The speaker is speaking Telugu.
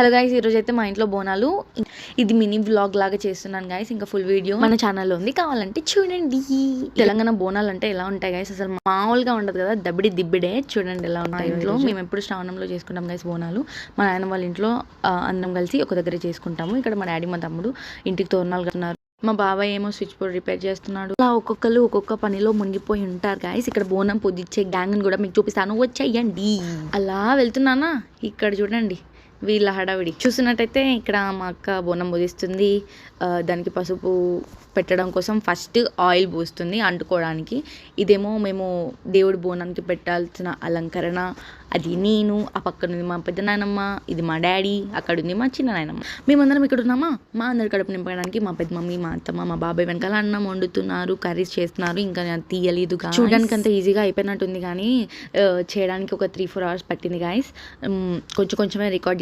హలో గైస్, ఈరోజు అయితే మా ఇంట్లో బోనాలు. ఇది మినీ వ్లాగ్ లాగా చేస్తున్నాను గైస్. ఇంకా ఫుల్ వీడియో మన ఛానల్లో ఉంది, కావాలంటే చూడండి. తెలంగాణ బోనాలు అంటే ఎలా ఉంటాయి గైస్, అసలు మామూలుగా ఉండదు కదా, దబ్బిడి దిబ్బిడే. చూడండి ఎలా ఉంటాయి. ఇంట్లో మేము ఎప్పుడు శ్రావణంలో చేసుకుంటాం గైస్ బోనాలు. మా నాయన వాళ్ళ ఇంట్లో అందరం కలిసి ఒక దగ్గర చేసుకుంటాము. ఇక్కడ మా డాడీ మా తమ్ముడు ఇంటికి తోరణాలు కడుతున్నారు. మా బాబాయ్ ఏమో స్విచ్ బోర్డ్ రిపేర్ చేస్తున్నాడు. అలా ఒక్కొక్కరు ఒక్కొక్క పనిలో మునిగిపోయి ఉంటారు గైస్. ఇక్కడ బోనం పొద్దుచ్చే గ్యాంగ్ కూడా మీకు చూపిస్తాను, వచ్చేయండి. అలా వెళ్తున్నానా, ఇక్కడ చూడండి వీళ్ళ హడావిడి చూసినట్టయితే. ఇక్కడ మా అక్క బోనం పొదిస్తుంది. దానికి పసుపు పెట్టడం కోసం ఫస్ట్ ఆయిల్ పోస్తుంది అంటుకోవడానికి. ఇదేమో మేము దేవుడి బోనానికి పెట్టాల్సిన అలంకరణ. అది నేను, ఆ పక్కనుంది మా పెద్ద నాయనమ్మ, ఇది మా డాడీ, అక్కడ ఉంది మా చిన్న నాయనమ్మ. మేమందరం ఇక్కడ ఉన్నామా. మా అందరి కడుపు నింపడానికి మా పెద్ద మమ్మీ, మా అత్తమ్మ, మా బాబాయ్ వెనకాల అన్నం వండుతున్నారు, కర్రీస్ చేస్తున్నారు. ఇంకా తీయలేదు, చూడడానికి అంత ఈజీగా అయిపోయినట్టుంది కానీ చేయడానికి ఒక 3-4 hours పట్టింది గాయస్. కొంచెమే రికార్డ్